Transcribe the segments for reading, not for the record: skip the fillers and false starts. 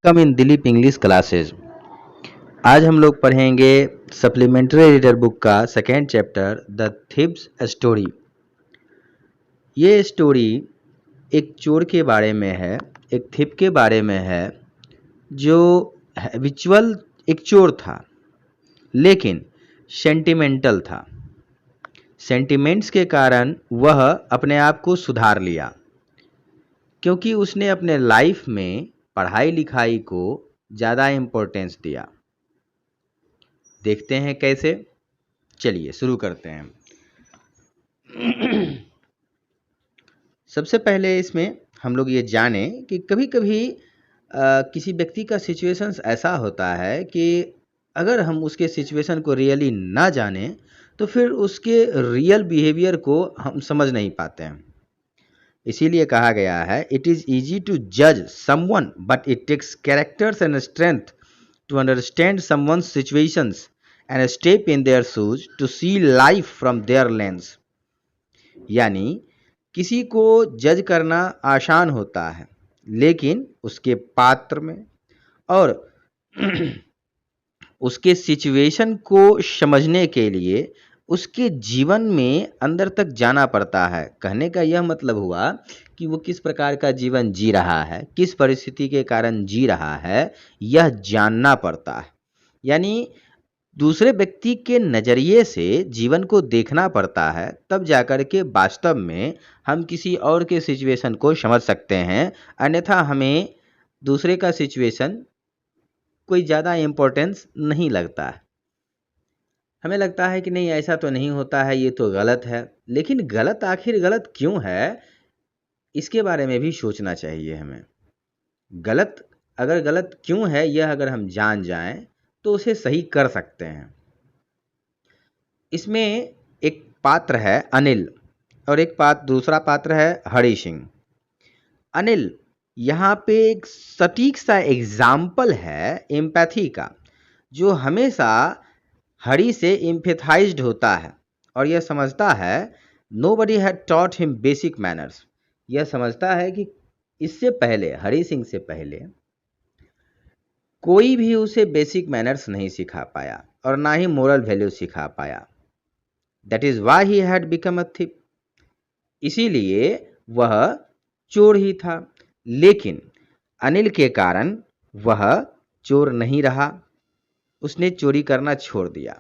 कम इन Dilip English classes. आज हम लोग पढ़ेंगे सप्लीमेंट्री रीडर बुक का second chapter the thieves story. ये स्टोरी एक चोर के बारे में है, एक थिप के बारे में है जो हैबिचुअल एक चोर था लेकिन सेंटिमेंटल था। सेंटिमेंट्स के कारण वह अपने आप को सुधार लिया क्योंकि उसने अपने लाइफ में पढ़ाई लिखाई को ज़्यादा इम्पोर्टेंस दिया। देखते हैं कैसे। चलिए शुरू करते हैं। सबसे पहले इसमें हम लोग ये जाने कि कभी कभी किसी व्यक्ति का सिचुएशंस ऐसा होता है कि अगर हम उसके सिचुएशन को रियली ना जाने तो फिर उसके रियल बिहेवियर को हम समझ नहीं पाते हैं। इसीलिए कहा गया है इट इज़ ईजी टू जज someone but it takes characters and strength to understand someone's situations and step in their shoes to see life from their lens। यानी किसी को जज करना आसान होता है लेकिन उसके पात्र में और उसके सिचुएशन को समझने के लिए उसके जीवन में अंदर तक जाना पड़ता है। कहने का यह मतलब हुआ कि वो किस प्रकार का जीवन जी रहा है, किस परिस्थिति के कारण जी रहा है, यह जानना पड़ता है। यानी दूसरे व्यक्ति के नज़रिए से जीवन को देखना पड़ता है, तब जाकर के वास्तव में हम किसी और के सिचुएशन को समझ सकते हैं। अन्यथा हमें दूसरे का सिचुएशन कोई ज़्यादा इम्पोर्टेंस नहीं लगता है। हमें लगता है कि नहीं ऐसा तो नहीं होता है, ये तो गलत है। लेकिन गलत आखिर गलत क्यों है, इसके बारे में भी सोचना चाहिए हमें। अगर गलत क्यों है यह अगर हम जान जाएं तो उसे सही कर सकते हैं। इसमें एक पात्र है अनिल और दूसरा पात्र है हरि सिंह। अनिल यहाँ पे एक सटीक सा एग्जाम्पल है एम्पैथी का, जो हमेशा हरि से एम्पैथाइज्ड होता है और यह समझता है nobody had taught him basic manners. यह समझता है कि इससे पहले, हरि सिंह से पहले कोई भी उसे बेसिक मैनर्स नहीं सिखा पाया और ना ही मोरल वैल्यू सिखा पाया। That is why he had become a thief. इसीलिए वह चोर ही था। लेकिन अनिल के कारण वह चोर नहीं रहा, उसने चोरी करना छोड़ दिया।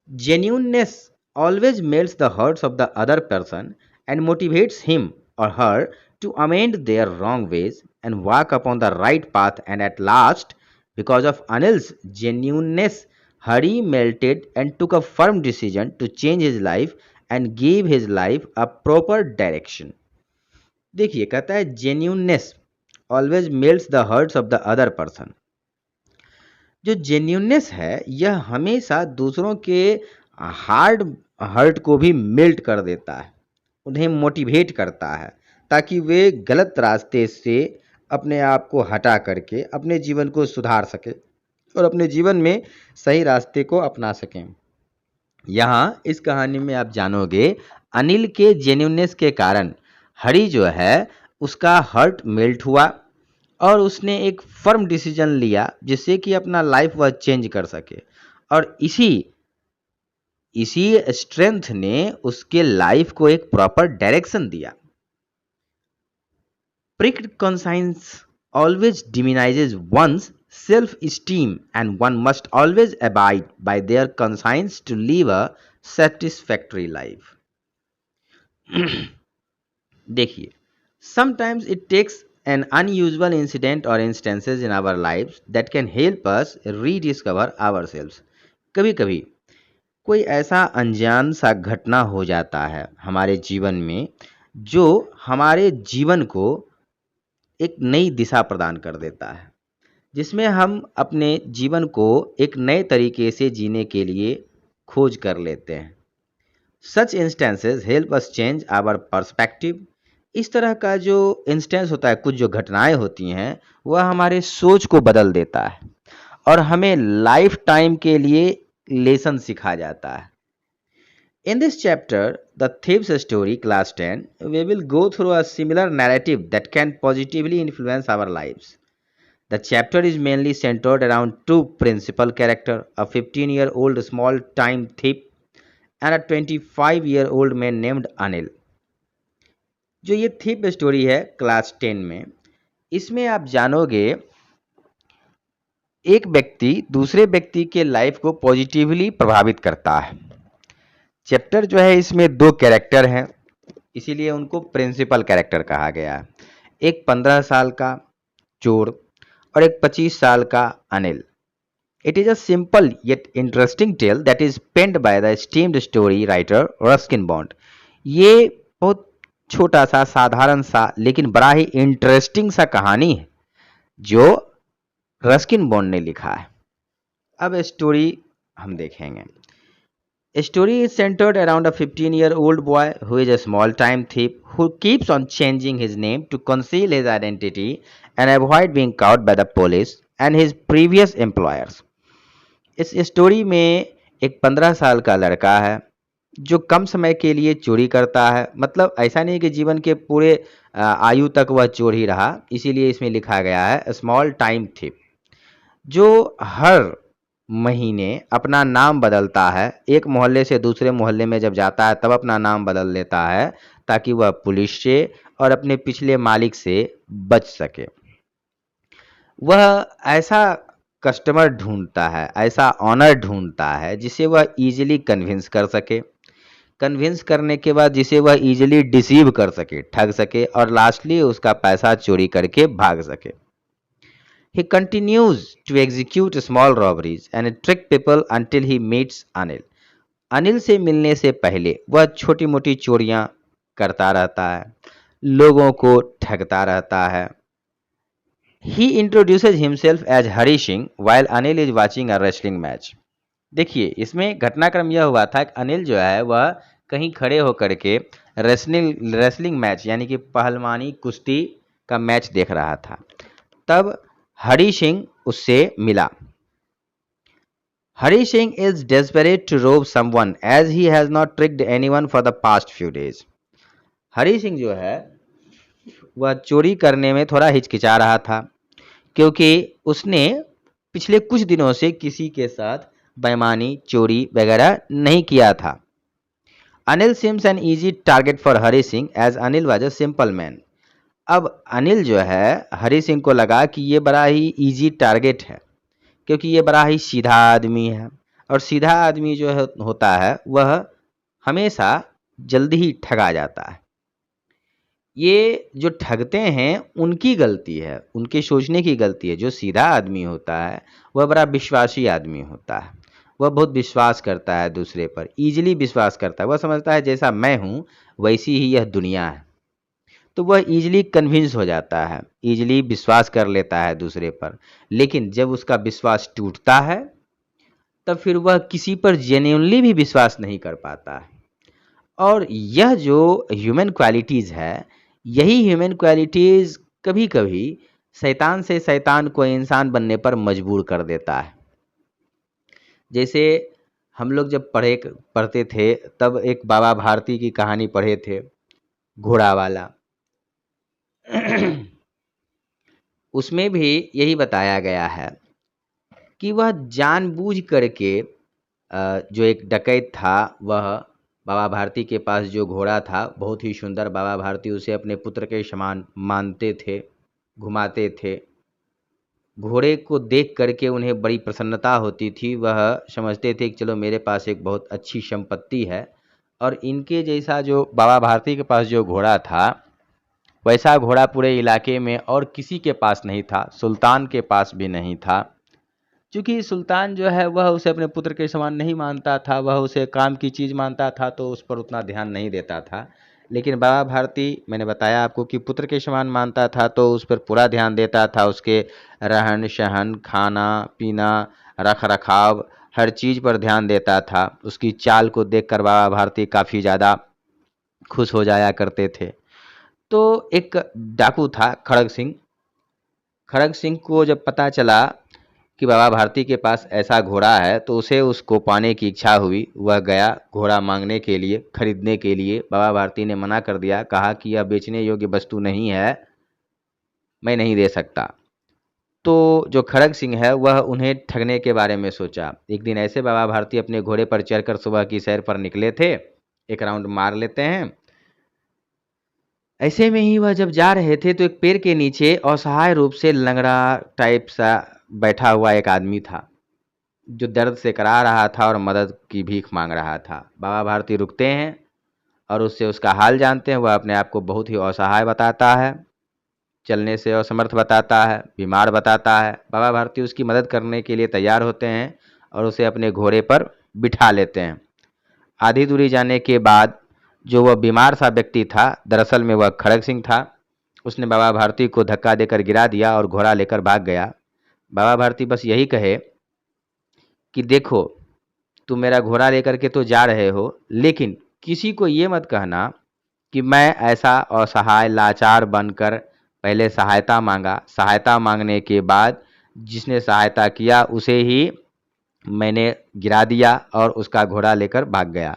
Genuineness always melts the hearts of the other person and motivates him और her to amend their wrong ways and walk upon the right path and at last because of Anil's genuineness, Hari melted and took a firm decision to change his life and gave his life a proper direction। देखिए कहता है genuineness always melts the hearts of the other person। जो genuineness है यह हमेशा दूसरों के hurt को भी मेल्ट कर देता है, उन्हें मोटिवेट करता है ताकि वे गलत रास्ते से अपने आप को हटा करके अपने जीवन को सुधार सके और अपने जीवन में सही रास्ते को अपना सकें। यहाँ इस कहानी में आप जानोगे अनिल के जेन्युइननेस के कारण हरि जो है उसका हर्ट मेल्ट हुआ और उसने एक फर्म डिसीजन लिया जिससे कि अपना लाइफ वह चेंज कर सके और इसी स्ट्रेंथ ने उसके लाइफ को एक प्रॉपर डायरेक्शन दिया। Pricked conscience always diminishes one's self-esteem and one must always abide by their conscience to live a satisfactory life। देखिए, sometimes it takes an unusual incident or instances in our lives that can help us rediscover ourselves। कभी कभी कोई ऐसा अनजान सा घटना हो जाता है हमारे जीवन में जो हमारे जीवन को एक नई दिशा प्रदान कर देता है, जिसमें हम अपने जीवन को एक नए तरीके से जीने के लिए खोज कर लेते हैं। Such instances help us change our perspective. इस तरह का जो इंस्टेंस होता है, कुछ जो घटनाएं होती हैं, वह हमारे सोच को बदल देता है और हमें लाइफ टाइम के लिए लेसन सिखा जाता है। In this chapter, the Thieves Story, Class 10, we will go through a similar narrative that can positively influence our lives। The chapter is mainly centered around two principal characters, a 15-year-old small-time thief and a 25-year-old man named Anil. जो ये थिप story है class 10 में, इसमें आप जानोगे एक व्यक्ति दूसरे व्यक्ति के लाइफ को पॉजिटिवली प्रभावित करता है। चैप्टर जो है इसमें दो कैरेक्टर हैं, इसीलिए उनको प्रिंसिपल कैरेक्टर कहा गया है। एक 15 साल का चोर और एक 25 साल का अनिल। It is a simple yet interesting tale that is penned by the esteemed story writer Ruskin Bond. ये बहुत छोटा सा साधारण सा लेकिन बड़ा ही इंटरेस्टिंग सा कहानी है जो रस्किन बॉन्ड ने लिखा है। अब स्टोरी हम देखेंगे। Story is centered around a 15-year-old boy who is a small-time thief who keeps on changing his name to conceal his identity and avoid being caught by the police and his previous employers. इस story में एक 15 साल का लड़का है जो कम समय के लिए चोरी करता है। मतलब ऐसा नहीं कि जीवन के पूरे आयु तक वह चोर ही रहा, इसीलिए इसमें लिखा गया है स्मॉल टाइम थिफ, जो हर महीने अपना नाम बदलता है। एक मोहल्ले से दूसरे मोहल्ले में जब जाता है तब अपना नाम बदल लेता है ताकि वह पुलिस से और अपने पिछले मालिक से बच सके। वह ऐसा कस्टमर ढूंढता है, ऐसा ऑनर ढूंढता है जिसे वह इजीली कन्विंस कर सके, कन्विंस करने के बाद जिसे वह इजीली डिसीव कर सके, ठग सके और लास्टली उसका पैसा चोरी करके भाग सके। He continues to execute small robberies and trick people until he meets Anil. Anil से मिलने से पहले वह छोटी मोटी चोरियां करता रहता है, लोगों को ठगता रहता है। He introduces himself as Hari Singh while Anil is watching a wrestling match. देखिए इसमें घटनाक्रम यह हुआ था कि अनिल जो है वह कहीं खड़े होकर के रेसलिंग मैच यानी कि पहलवानी कुश्ती का मैच देख रहा था। तब हरी सिंह उससे मिला। Hari Singh is desperate to rob someone as he has not tricked anyone for the past few days. Hari Singh जो है वह चोरी करने में थोड़ा हिचकिचा रहा था क्योंकि उसने पिछले कुछ दिनों से किसी के साथ बेईमानी चोरी वगैरह नहीं किया था। Anil seems an easy target for Hari Singh as Anil was a simple man. अब अनिल जो है हरी सिंह को लगा कि ये बड़ा ही इजी टारगेट है क्योंकि ये बड़ा ही सीधा आदमी है और सीधा आदमी जो होता है वह हमेशा जल्दी ही ठगा जाता है। ये जो ठगते हैं उनकी गलती है, उनके सोचने की गलती है। जो सीधा आदमी होता है वह बड़ा विश्वासी आदमी होता है, वह बहुत विश्वास करता है दूसरे पर, ईजिली विश्वास करता है। वह समझता है जैसा मैं हूँ वैसी ही यह दुनिया है, तो वह ईजिली कन्विंस हो जाता है, ईजिली विश्वास कर लेता है दूसरे पर। लेकिन जब उसका विश्वास टूटता है तब फिर वह किसी पर जेन्युइनली भी विश्वास नहीं कर पाता है। और यह जो ह्यूमन क्वालिटीज़ है, यही ह्यूमन क्वालिटीज़ कभी कभी शैतान से शैतान को इंसान बनने पर मजबूर कर देता है। जैसे हम लोग जब पढ़ते थे तब एक बाबा भारती की कहानी पढ़े थे, घोड़ा वाला। उसमें भी यही बताया गया है कि वह जानबूझ करके जो एक डकैत था वह बाबा भारती के पास जो घोड़ा था बहुत ही सुंदर, बाबा भारती उसे अपने पुत्र के समान मानते थे, घुमाते थे। घोड़े को देख करके उन्हें बड़ी प्रसन्नता होती थी, वह समझते थे कि चलो मेरे पास एक बहुत अच्छी संपत्ति है। और इनके जैसा जो बाबा भारती के पास जो घोड़ा था वैसा घोड़ा पूरे इलाके में और किसी के पास नहीं था, सुल्तान के पास भी नहीं था। क्योंकि सुल्तान जो है वह उसे अपने पुत्र के समान नहीं मानता था, वह उसे काम की चीज़ मानता था, तो उस पर उतना ध्यान नहीं देता था। लेकिन बाबा भारती, मैंने बताया आपको कि पुत्र के समान मानता था तो उस पर पूरा ध्यान देता था, उसके रहन सहन, खाना पीना, रख रखाव, हर चीज़ पर ध्यान देता था। उसकी चाल को देखकर बाबा भारती काफ़ी ज़्यादा खुश हो जाया करते थे। तो एक डाकू था खड़ग सिंह। खड़ग सिंह को जब पता चला कि बाबा भारती के पास ऐसा घोड़ा है तो उसे उसको पाने की इच्छा हुई। वह गया घोड़ा मांगने के लिए, खरीदने के लिए। बाबा भारती ने मना कर दिया, कहा कि यह बेचने योग्य वस्तु नहीं है, मैं नहीं दे सकता। तो जो खड़ग सिंह है वह उन्हें ठगने के बारे में सोचा। एक दिन ऐसे बाबा भारती अपने घोड़े पर चढ़कर सुबह की सैर पर निकले थे, एक राउंड मार लेते हैं। ऐसे में ही वह जब जा रहे थे तो एक पेड़ के नीचे असहाय रूप से लंगड़ा टाइप सा बैठा हुआ एक आदमी था, जो दर्द से करा रहा था और मदद की भीख मांग रहा था। बाबा भारती रुकते हैं और उससे उसका हाल जानते हैं। वह अपने आप को बहुत ही असहाय बताता है, चलने से असमर्थ बताता है, बीमार बताता है। बाबा भारती उसकी मदद करने के लिए तैयार होते हैं और उसे अपने घोड़े पर बिठा लेते हैं। आधी दूरी जाने के बाद जो वह बीमार सा व्यक्ति था, दरअसल में वह खड़ग सिंह था। उसने बाबा भारती को धक्का देकर गिरा दिया और घोड़ा लेकर भाग गया। बाबा भारती बस यही कहे कि देखो, तुम मेरा घोड़ा लेकर के तो जा रहे हो, लेकिन किसी को ये मत कहना कि मैं ऐसा असहाय लाचार बनकर पहले सहायता मांगा, सहायता मांगने के बाद जिसने सहायता किया उसे ही मैंने गिरा दिया और उसका घोड़ा लेकर भाग गया।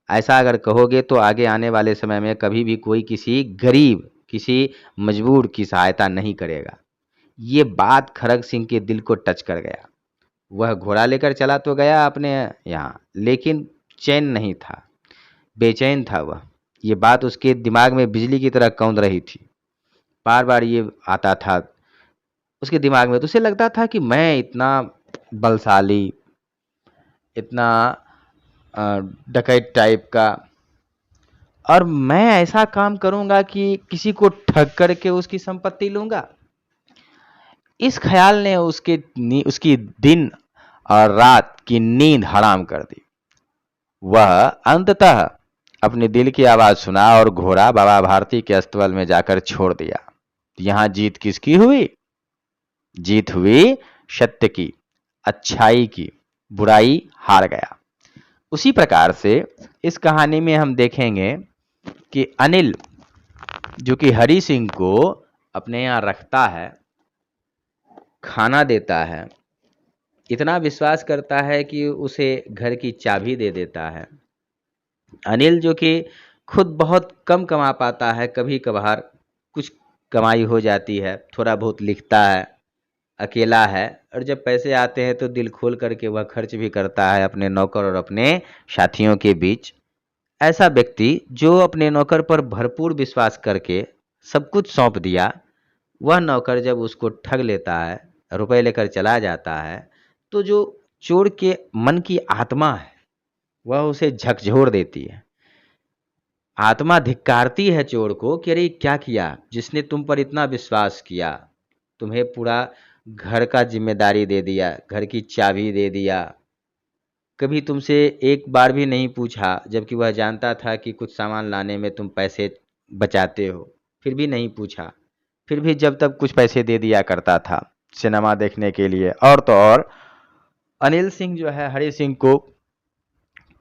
ऐसा अगर कहोगे तो आगे आने वाले समय में कभी भी कोई किसी गरीब, किसी मजबूर की सहायता नहीं करेगा। ये बात खड़ग सिंह के दिल को टच कर गया। वह घोड़ा लेकर चला तो गया अपने यहाँ, लेकिन चैन नहीं था, बेचैन था वह। ये बात उसके दिमाग में बिजली की तरह कौंध रही थी। बार बार ये आता था उसके दिमाग में, तो उसे लगता था कि मैं इतना बलशाली, इतना डकैत टाइप का, और मैं ऐसा काम करूंगा कि किसी को ठग करके उसकी संपत्ति लूंगा। इस ख्याल ने उसकी दिन और रात की नींद हराम कर दी। वह अंततः अपने दिल की आवाज सुना और घोड़ा बाबा भारती के अस्तबल में जाकर छोड़ दिया। यहां जीत किसकी हुई? जीत हुई सत्य की, अच्छाई की। बुराई हार गया। उसी प्रकार से इस कहानी में हम देखेंगे कि अनिल, जो कि हरि सिंह को अपने यहाँ रखता है, खाना देता है, इतना विश्वास करता है कि उसे घर की चाबी दे देता है। अनिल जो कि खुद बहुत कम कमा पाता है, कभी कभार कुछ कमाई हो जाती है, थोड़ा बहुत लिखता है, अकेला है, और जब पैसे आते हैं तो दिल खोल करके वह खर्च भी करता है अपने नौकर और अपने साथियों के बीच। ऐसा व्यक्ति जो अपने नौकर पर भरपूर विश्वास करके सब कुछ सौंप दिया, वह नौकर जब उसको ठग लेता है, रुपए लेकर चला जाता है, तो जो चोर के मन की आत्मा है वह उसे झकझोर देती है। आत्मा धिक्कारती है चोर को कि अरे क्या किया, जिसने तुम पर इतना विश्वास किया, तुम्हें पूरा घर का जिम्मेदारी दे दिया, घर की चाबी दे दिया, कभी तुमसे एक बार भी नहीं पूछा, जबकि वह जानता था कि कुछ सामान लाने में तुम पैसे बचाते हो, फिर भी नहीं पूछा, फिर भी जब तक कुछ पैसे दे दिया करता था सिनेमा देखने के लिए। और तो और अनिल सिंह जो है हरि सिंह को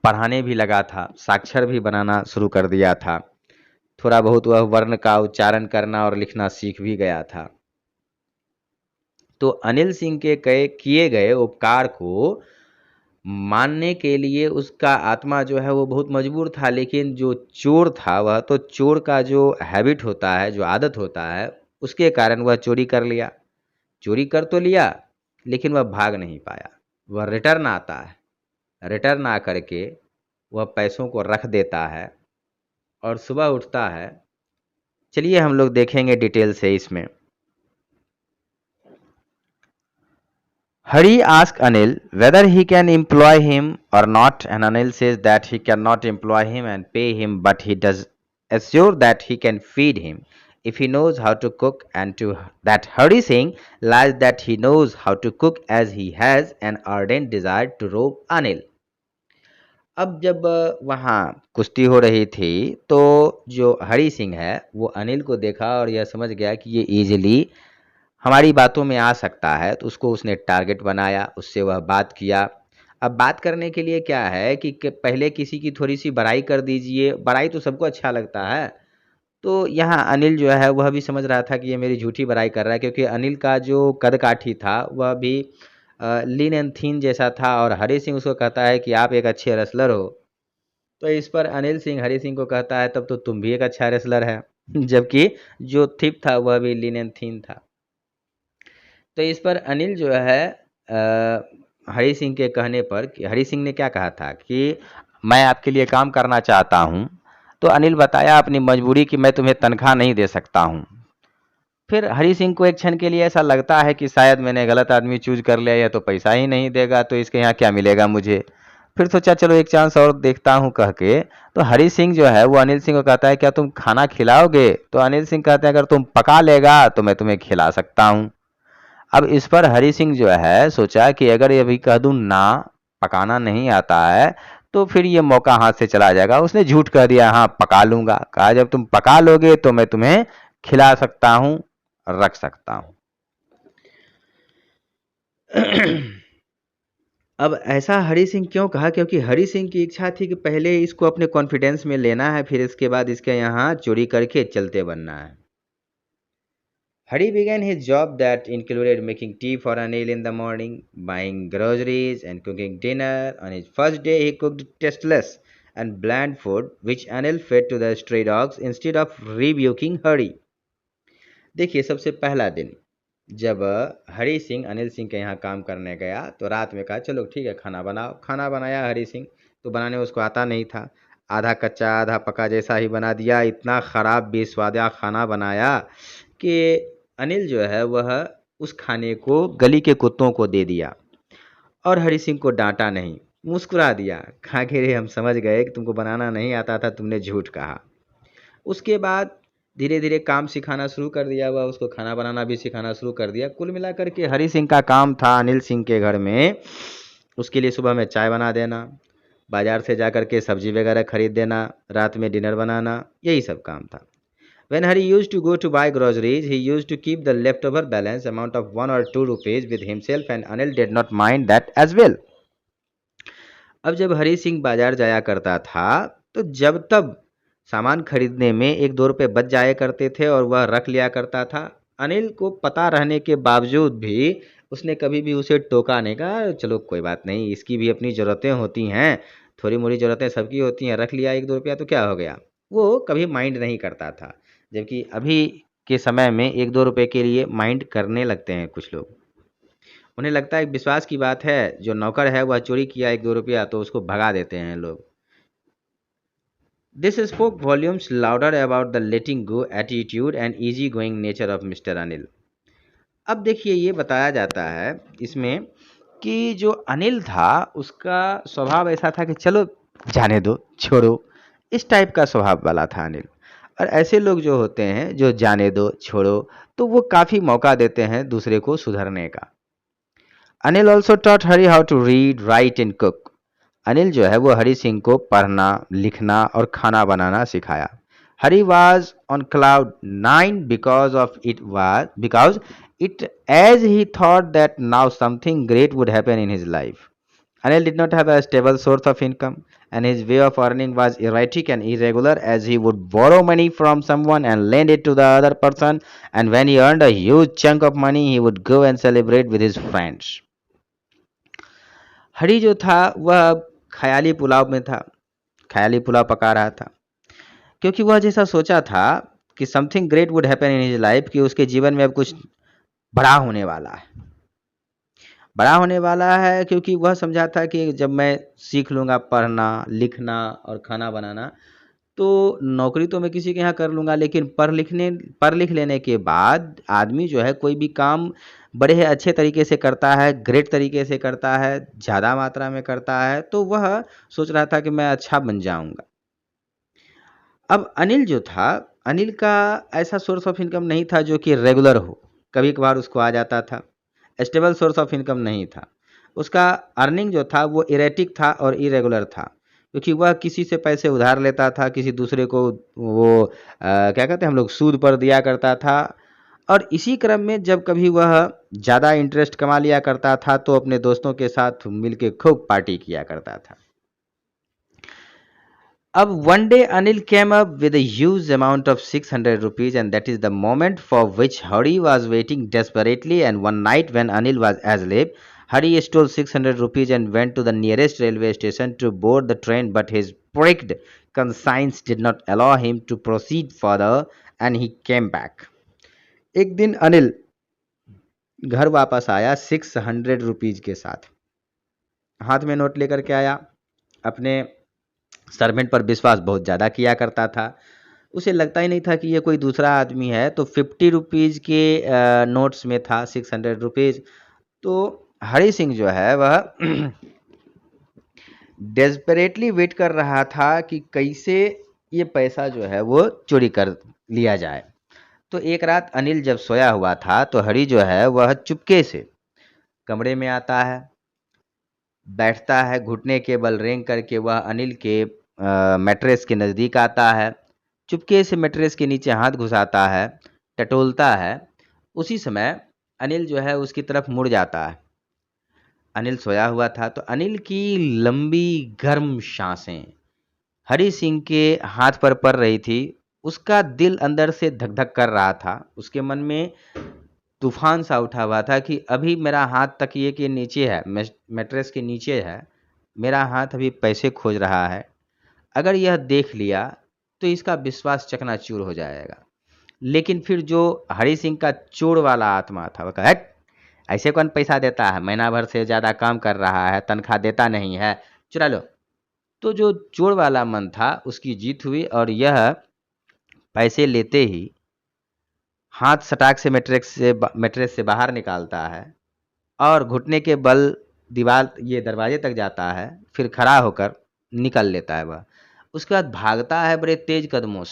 पढ़ाने भी लगा था, साक्षर भी बनाना शुरू कर दिया था, थोड़ा बहुत वह वर्ण का उच्चारण करना और लिखना सीख भी गया था। तो अनिल सिंह के किए गए उपकार को मानने के लिए उसका आत्मा जो है वो बहुत मजबूर था, लेकिन जो चोर था वह तो चोर का जो हैबिट होता है, जो आदत होता है, उसके कारण वह चोरी कर लिया। चोरी कर तो लिया, लेकिन वह भाग नहीं पाया। वह रिटर्न आता है, रिटर्न आ करके वह पैसों को रख देता है और सुबह उठता है। चलिए हम लोग देखेंगे डिटेल से इसमें। Hari asks Anil whether he can employ him or not, and Anil says that he cannot employ him and pay him, but he does assure that he can feed him if he knows how to cook, and to that Hari Singh lies that he knows how to cook, as he has an ardent desire to rob Anil. अब जब वहाँ कुश्ती हो रही थी तो जो हरि सिंह है वो अनिल को देखा और यह समझ गया कि ये इजीली हमारी बातों में आ सकता है, तो उसको उसने टारगेट बनाया, उससे वह बात किया। अब बात करने के लिए क्या है कि पहले किसी की थोड़ी सी बड़ाई कर दीजिए, बड़ाई तो सबको अच्छा लगता है। तो यहाँ अनिल जो है वह भी समझ रहा था कि ये मेरी झूठी बड़ाई कर रहा है, क्योंकि अनिल का जो कद काठी था वह भी लीन एंड थीन जैसा था, और हरि सिंह उसको कहता है कि आप एक अच्छे रेसलर हो। तो इस पर अनिल सिंह हरि सिंह को कहता है तब तो तुम भी एक अच्छा रेसलर है जबकि जो थिप था वह भी लीन एंड थीन था। तो इस पर अनिल जो है हरी सिंह के कहने पर हरी सिंह ने क्या कहा था कि मैं आपके लिए काम करना चाहता हूँ। तो अनिल बताया अपनी मजबूरी कि मैं तुम्हें तनख्वाह नहीं दे सकता हूँ। फिर हरी सिंह को एक क्षण के लिए ऐसा लगता है कि शायद मैंने गलत आदमी चूज कर लिया, या तो पैसा ही नहीं देगा तो इसके यहाँ क्या मिलेगा मुझे। फिर सोचा चलो एक चांस और देखता हूँ कह के, तो हरी सिंह जो है वो अनिल सिंह को कहता है क्या तुम खाना खिलाओगे। तो अनिल सिंह कहते हैं अगर तुम पका लेगा तो मैं तुम्हें खिला सकता हूँ। अब इस पर हरी सिंह जो है सोचा कि अगर ये अभी कह दूं ना, पकाना नहीं आता है, तो फिर ये मौका हाथ से चला जाएगा। उसने झूठ कह दिया, हाँ पका लूंगा। कहा जब तुम पका लोगे तो मैं तुम्हें खिला सकता हूँ, रख सकता हूँ। अब ऐसा हरी सिंह क्यों कहा? क्योंकि हरी सिंह की इच्छा थी कि पहले इसको अपने कॉन्फिडेंस में लेना है, फिर इसके बाद इसके यहाँ चोरी करके चलते बनना है। Hari began his job that included making tea for Anil in the morning, buying groceries, and cooking dinner. On his first day, he cooked tasteless and bland food, which Anil fed to the stray dogs instead of rebuking Hari. देखिए, सबसे पहला दिन जब हरी सिंह अनिल सिंह के यहाँ काम करने गया तो रात में कहा चलो ठीक है खाना बनाओ। खाना बनाया हरी सिंह, तो बनाने उसको आता नहीं था, आधा कच्चा आधा पका जैसा ही बना दिया। इतना ख़राब बेस्वादा खाना बनाया कि अनिल जो है वह उस खाने को गली के कुत्तों को दे दिया और हरी सिंह को डांटा नहीं, मुस्कुरा दिया, खा के रे हम समझ गए कि तुमको बनाना नहीं आता था, तुमने झूठ कहा। उसके बाद धीरे धीरे काम सिखाना शुरू कर दिया, वह उसको खाना बनाना भी सिखाना शुरू कर दिया। कुल मिलाकर के हरी सिंह का काम था अनिल सिंह के घर में उसके लिए सुबह में चाय बना देना, बाजार से जाकर के सब्जी वगैरह खरीद देना, रात में डिनर बनाना, यही सब काम था। When Hari used to go to buy groceries, he used to keep the leftover balance amount of 1 or 2 rupees with himself and Anil did not mind that as well. अब जब हरी सिंह बाजार जाया करता था तो जब तब सामान खरीदने में 1-2 रुपए बच जाया करते थे और वह रख लिया करता था। अनिल को पता रहने के बावजूद भी उसने कभी भी उसे टोका नहीं, कहा चलो कोई बात नहीं, इसकी भी अपनी ज़रूरतें होती हैं, थोड़ी मोड़ी ज़रूरतें सबकी होती हैं, रख लिया 1-2 रुपया तो क्या हो गया। वो कभी माइंड नहीं करता था, जबकि अभी के समय में 1-2 रुपए के लिए माइंड करने लगते हैं कुछ लोग। उन्हें लगता है विश्वास की बात है, जो नौकर है वह चोरी किया 1-2 रुपया तो उसको भगा देते हैं लोग। This spoke volumes louder about the letting go attitude and easy-going nature of Mr. Anil. अब देखिए ये बताया जाता है इसमें कि जो अनिल था उसका स्वभाव ऐसा था कि चलो जाने दो, छोड़ो, इस टाइप का स्वभाव वाला था अनिल। और ऐसे लोग जो होते हैं जो जाने दो छोड़ो, तो वो काफ़ी मौका देते हैं दूसरे को सुधरने का। Anil also taught Hari how to read, write and cook. Anil जो है वो हरी सिंह को पढ़ना, लिखना और खाना बनाना सिखाया। हरी was on cloud 9 because it as he thought that now something great would happen in his life. Anil did not have a stable source of income, and his way of earning was erratic and irregular, as he would borrow money from someone and lend it to the other person, and when he earned a huge chunk of money he would go and celebrate with his friends. हरी जो था वह ख्याली पुलाव में था, ख्याली पुलाव पका रहा था, क्योंकि वह जैसा सोचा था कि something great would happen in his life, कि उसके जीवन में अब कुछ बड़ा होने वाला है, बड़ा होने वाला है। क्योंकि वह समझा था कि जब मैं सीख लूँगा पढ़ना, लिखना और खाना बनाना तो नौकरी तो मैं किसी के यहाँ कर लूँगा, लेकिन पढ़ लिख लेने के बाद आदमी जो है कोई भी काम बड़े अच्छे तरीके से करता है, ग्रेट तरीके से करता है, ज़्यादा मात्रा में करता है, तो वह सोच रहा था कि मैं अच्छा बन जाऊँगा। अब अनिल जो था, अनिल का ऐसा सोर्स ऑफ इनकम नहीं था जो कि रेगुलर हो, कभी कभार उसको आ जाता था। स्टेबल सोर्स ऑफ इनकम नहीं था उसका। अर्निंग जो था वो इरेटिक था और इरेगुलर था, क्योंकि वह किसी से पैसे उधार लेता था, किसी दूसरे को वो क्या कहते हैं हम लोग सूद पर दिया करता था। और इसी क्रम में जब कभी वह ज़्यादा इंटरेस्ट कमा लिया करता था तो अपने दोस्तों के साथ मिलके खूब पार्टी किया करता था। अब one day Anil came up with a huge amount of 600 rupees, and that is the moment for which Hari was waiting desperately. And one night when Anil was asleep, Hari stole 600 rupees and went to the nearest railway station to board the train, but his pricked conscience did not allow him to proceed further and he came back. एक दिन अनिल घर वापस आया 600 rupees के साथ, हाथ में note लेकर के आया। अपने सर्वेंट पर विश्वास बहुत ज़्यादा किया करता था, उसे लगता ही नहीं था कि ये कोई दूसरा आदमी है। तो 50 रुपीज़ के नोट्स में था 600 रुपीज़। तो हरि सिंह जो है वह डेस्परेटली वेट कर रहा था कि कैसे ये पैसा जो है वो चोरी कर लिया जाए। तो एक रात अनिल जब सोया हुआ था तो हरि जो है वह चुपके से कमरे में आता है, बैठता है, घुटने के बल रेंग करके वह अनिल के मैट्रेस के नज़दीक आता है, चुपके से मैट्रेस के नीचे हाथ घुसाता है, टटोलता है। उसी समय अनिल जो है उसकी तरफ मुड़ जाता है। अनिल सोया हुआ था तो अनिल की लंबी गर्म सांसें हरि सिंह के हाथ पर पड़ रही थी। उसका दिल अंदर से धक धक कर रहा था, उसके मन में तूफान सा उठा हुआ था कि अभी मेरा हाथ तकिए के नीचे है, मैट्रेस के नीचे है, मेरा हाथ अभी पैसे खोज रहा है। अगर यह देख लिया तो इसका विश्वास चकनाचूर हो जाएगा। लेकिन फिर जो हरि सिंह का चोर वाला आत्मा था वह कहा, "हट, ऐसे कौन पैसा देता है, महीना भर से ज़्यादा काम कर रहा है, तनख्वाह देता नहीं है, चुरा लो।" तो जो चोर वाला मन था उसकी जीत हुई और यह पैसे लेते ही हाथ सटाक से मैट्रेस से बाहर निकालता है और घुटने के बल दीवार ये दरवाजे तक जाता है, फिर खड़ा होकर निकल लेता है वह। उसके बाद भागता है बड़े तेज कदमों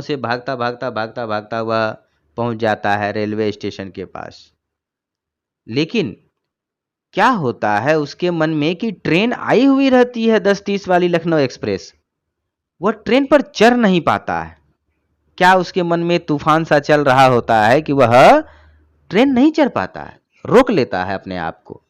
से भागता भागता भागता भागता वह पहुंच जाता है रेलवे स्टेशन के पास। लेकिन क्या होता है उसके मन में कि ट्रेन आई हुई रहती है 10:30 वाली लखनऊ एक्सप्रेस, वह ट्रेन पर चढ़ नहीं पाता है। क्या उसके मन में तूफान सा चल रहा होता है कि वह ट्रेन नहीं चढ़ पाता है, रोक लेता है अपने आप को।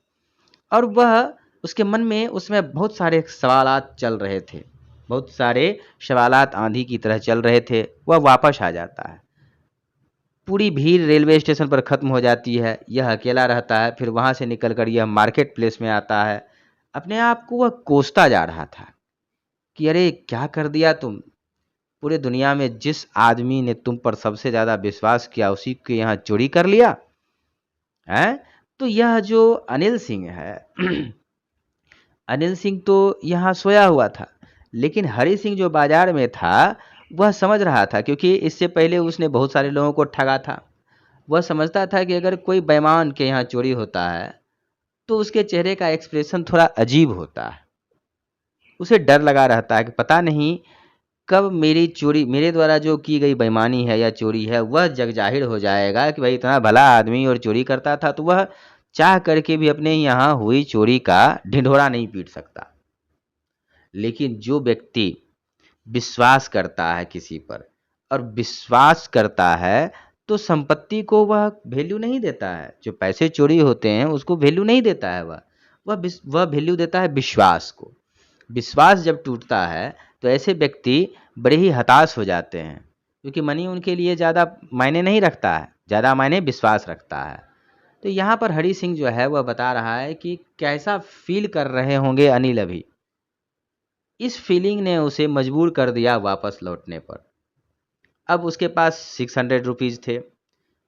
और वह उसके मन में उसमें बहुत सारे सवालात चल रहे थे, बहुत सारे सवालात आंधी की तरह चल रहे थे। वह वापस आ जाता है, पूरी भीड़ रेलवे स्टेशन पर ख़त्म हो जाती है, यह अकेला रहता है। फिर वहाँ से निकलकर यह मार्केट प्लेस में आता है। अपने आप को वह कोसता जा रहा था कि अरे क्या कर दिया तुम, पूरे दुनिया में जिस आदमी ने तुम पर सबसे ज़्यादा विश्वास किया उसी के यहाँ चोरी कर लिया है। तो यह जो अनिल सिंह है अनिल सिंह तो यहाँ सोया हुआ था, लेकिन हरि सिंह जो बाजार में था वह समझ रहा था, क्योंकि इससे पहले उसने बहुत सारे लोगों को ठगा था। वह समझता था कि अगर कोई बेईमान के यहाँ चोरी होता है तो उसके चेहरे का एक्सप्रेशन थोड़ा अजीब होता है। उसे डर लगा रहता है कि पता नहीं कब मेरी चोरी, मेरे द्वारा जो की गई बेईमानी है या चोरी है, वह जग जाहिर हो जाएगा कि भाई इतना भला आदमी और चोरी करता था। तो वह चाह करके भी अपने यहाँ हुई चोरी का ढिंढोरा नहीं पीट सकता। लेकिन जो व्यक्ति विश्वास करता है किसी पर और विश्वास करता है तो संपत्ति को वह वैल्यू नहीं देता है। जो पैसे चोरी होते हैं उसको वैल्यू नहीं देता है, वह वैल्यू देता है विश्वास को। विश्वास जब टूटता है तो ऐसे व्यक्ति बड़े ही हताश हो जाते हैं, क्योंकि मनी उनके लिए ज़्यादा मायने नहीं रखता है, ज़्यादा मायने विश्वास रखता है। तो यहाँ पर हरि सिंह जो है वह बता रहा है कि कैसा फील कर रहे होंगे अनिल अभी। इस फीलिंग ने उसे मजबूर कर दिया वापस लौटने पर। अब उसके पास 600 रुपीज़ थे,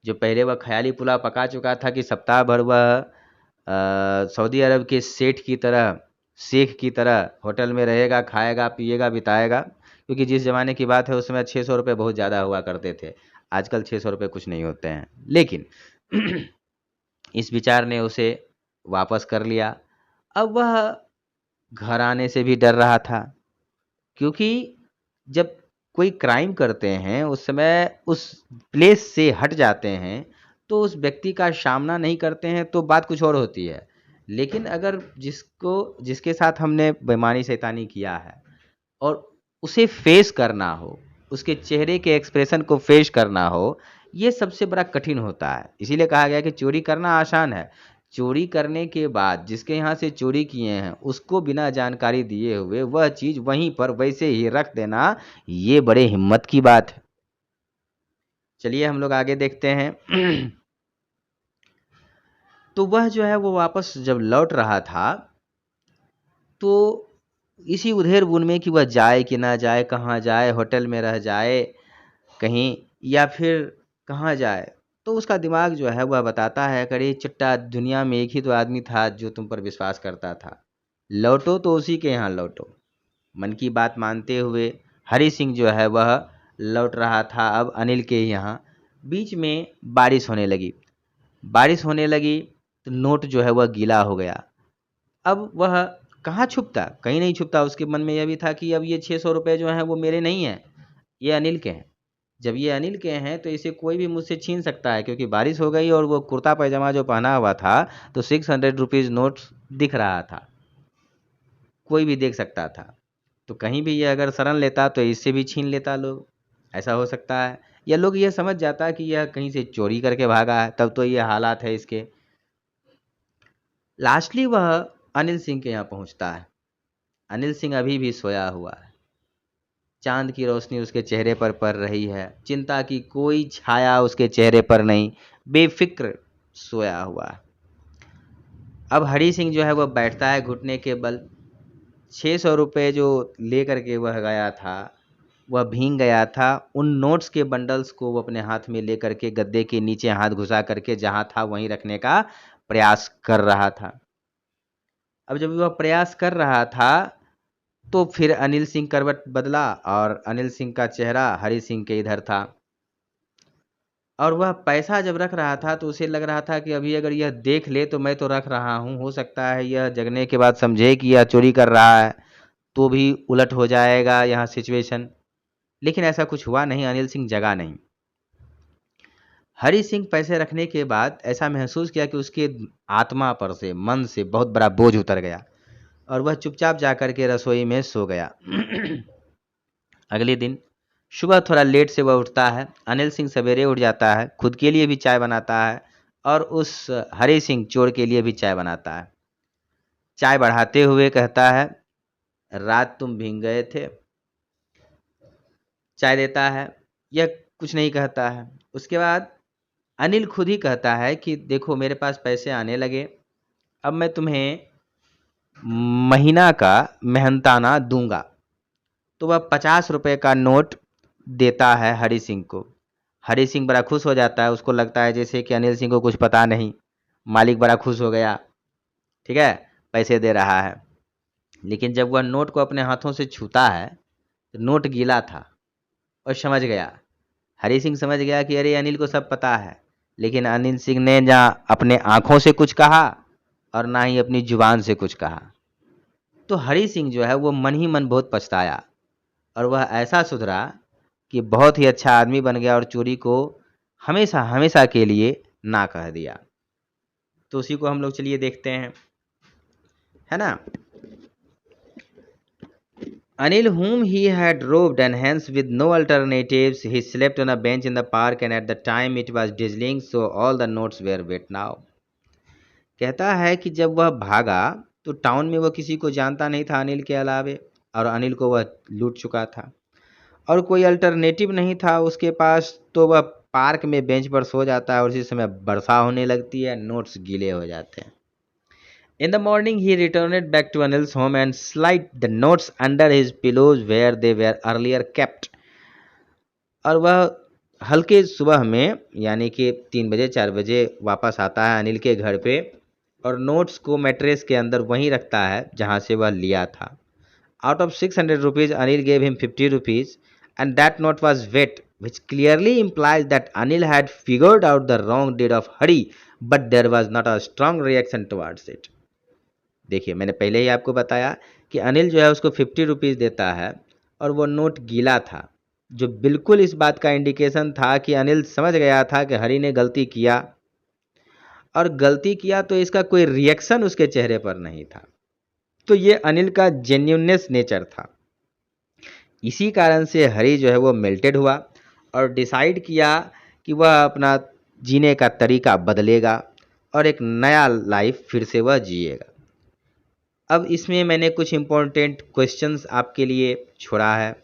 जो पहले वह ख्याली पुलाव पका चुका था कि सप्ताह भर वह सऊदी अरब के सेठ की तरह, शेख की तरह होटल में रहेगा, खाएगा पिएगा बिताएगा। क्योंकि जिस ज़माने की बात है उस समय 600 रुपये बहुत ज़्यादा हुआ करते थे, आजकल 600 रुपये कुछ नहीं होते हैं। लेकिन इस विचार ने उसे वापस कर लिया। अब वह घर आने से भी डर रहा था, क्योंकि जब कोई क्राइम करते हैं उस समय उस प्लेस से हट जाते हैं तो उस व्यक्ति का सामना नहीं करते हैं तो बात कुछ और होती है। लेकिन अगर जिसके साथ हमने बेईमानी शैतानी किया है और उसे फेस करना हो, उसके चेहरे के एक्सप्रेशन को फेस करना हो, ये सबसे बड़ा कठिन होता है। इसीलिए कहा गया कि चोरी करना आसान है, चोरी करने के बाद जिसके यहाँ से चोरी किए हैं उसको बिना जानकारी दिए हुए वह चीज़ वहीं पर वैसे ही रख देना, ये बड़े हिम्मत की बात है। चलिए हम लोग आगे देखते हैं। तो वह जो है वो वापस जब लौट रहा था तो इसी उधेड़ बुन में कि वह जाए कि ना जाए, कहाँ जाए, होटल में रह जाए कहीं, या फिर कहाँ जाए, तो उसका दिमाग जो है वह बताता है, अरे चिट्टा, दुनिया में एक ही तो आदमी था जो तुम पर विश्वास करता था, लौटो तो उसी के यहाँ लौटो। मन की बात मानते हुए हरि सिंह जो है वह लौट रहा था अब अनिल के यहाँ। बीच में बारिश होने लगी। बारिश होने लगी तो नोट जो है वह गीला हो गया। अब वह कहाँ छुपता, कहीं नहीं छुपता। उसके मन में यह भी था कि अब ये 600 रुपये जो हैं वो मेरे नहीं हैं, ये अनिल के हैं। जब ये अनिल के हैं तो इसे कोई भी मुझसे छीन सकता है, क्योंकि बारिश हो गई और वो कुर्ता पैजामा जो पहना हुआ था तो 600 रुपीज़ नोट दिख रहा था, कोई भी देख सकता था। तो कहीं भी ये अगर शरण लेता तो इससे भी छीन लेता लोग, ऐसा हो सकता है। या लोग ये समझ जाता कि यह कहीं से चोरी करके भागा है, तब तो ये हालात है इसके। लास्टली वह अनिल सिंह के यहाँ पहुँचता है। अनिल सिंह अभी भी सोया हुआ है। चांद की रोशनी उसके चेहरे पर पड़ रही है, चिंता की कोई छाया उसके चेहरे पर नहीं, बेफिक्र सोया हुआ है। अब हरि सिंह जो है वह बैठता है घुटने के बल। 600 रुपये जो लेकर के वह गया था, वह भीग गया था। उन नोट्स के बंडल्स को वो अपने हाथ में लेकर के गद्दे के नीचे हाथ घुसा करके जहाँ था वहीं रखने का प्रयास कर रहा था। अब जब वह प्रयास कर रहा था तो फिर अनिल सिंह करवट बदला और अनिल सिंह का चेहरा हरि सिंह के इधर था। और वह पैसा जब रख रहा था तो उसे लग रहा था कि अभी अगर यह देख ले तो मैं तो रख रहा हूँ, हो सकता है यह जगने के बाद समझे कि यह चोरी कर रहा है तो भी उलट हो जाएगा यहाँ सिचुएशन। लेकिन ऐसा कुछ हुआ नहीं, अनिल सिंह जगा नहीं। हरि सिंह पैसे रखने के बाद ऐसा महसूस किया कि उसके आत्मा पर से, मन से बहुत बड़ा बोझ उतर गया और वह चुपचाप जाकर के रसोई में सो गया। अगले दिन सुबह थोड़ा लेट से वह उठता है। अनिल सिंह सवेरे उठ जाता है, खुद के लिए भी चाय बनाता है और उस हरि सिंह चोर के लिए भी चाय बनाता है। चाय बढ़ाते हुए कहता है, रात तुम भीग गए थे। चाय देता है, यह कुछ नहीं कहता है। उसके बाद अनिल खुद ही कहता है कि देखो मेरे पास पैसे आने लगे, अब मैं तुम्हें महीना का मेहनताना दूंगा। तो वह 50 रुपये का नोट देता है हरि सिंह को। हरि सिंह बड़ा खुश हो जाता है, उसको लगता है जैसे कि अनिल सिंह को कुछ पता नहीं। मालिक बड़ा खुश हो गया, ठीक है, पैसे दे रहा है। लेकिन जब वह नोट को अपने हाथों से छूता है तो नोट गीला था और समझ गया, हरि सिंह समझ गया कि अरे अनिल को सब पता है। लेकिन अनिल सिंह ने ना अपने आँखों से कुछ कहा और ना ही अपनी जुबान से कुछ कहा। तो हरि सिंह जो है वो मन ही मन बहुत पछताया और वह ऐसा सुधरा कि बहुत ही अच्छा आदमी बन गया और चोरी को हमेशा हमेशा के लिए ना कह दिया। तो उसी को हम लोग चलिए देखते हैं, है ना। Anil, whom he had robbed, and hence with no alternatives, he slept on a bench in the park, and at the time it was drizzling, so all the notes were wet now. कहता है कि जब वह भागा तो town में वह किसी को जानता नहीं था अनिल के अलावे, और अनिल को वह लूट चुका था और कोई अल्टरनेटिव नहीं था उसके पास। तो वह पार्क में बेंच पर सो जाता है और उसी समय वर्षा होने लगती है, नोट्स गीले हो जाते हैं। In the morning, he returned back to Anil's home and slid the notes under his pillows where they were earlier kept. और वह हल्के सुबह में यानी कि 3 बजे 4 बजे वापस आता है अनिल के घर पे और नोट्स को मैट्रेस के अंदर वहीं रखता है जहां से वह लिया था। Out of 600 rupees, Anil gave him 50 rupees, and that note was wet, which clearly implies that Anil had figured out the wrong deed of Hari, but there was not a strong reaction towards it. देखिए, मैंने पहले ही आपको बताया कि अनिल जो है उसको 50 rupees देता है और वो नोट गीला था, जो बिल्कुल इस बात का इंडिकेशन था कि अनिल समझ गया था कि हरि ने गलती किया, और गलती किया तो इसका कोई रिएक्शन उसके चेहरे पर नहीं था। तो ये अनिल का जेन्युइननेस नेचर था। इसी कारण से हरि जो है वो मेल्टेड हुआ और डिसाइड किया कि वह अपना जीने का तरीका बदलेगा और एक नया लाइफ फिर से वह जिएगा। अब इसमें मैंने कुछ इम्पोर्टेंट क्वेश्चंस आपके लिए छोड़ा है।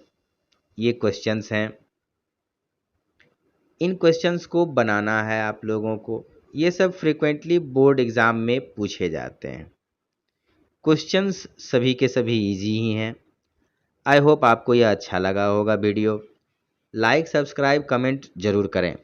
ये क्वेश्चंस हैं, इन क्वेश्चंस को बनाना है आप लोगों को। ये सब फ्रीक्वेंटली बोर्ड एग्ज़ाम में पूछे जाते हैं। क्वेश्चंस सभी के सभी इजी ही हैं। आई होप आपको यह अच्छा लगा होगा वीडियो। लाइक, सब्सक्राइब, कमेंट ज़रूर करें।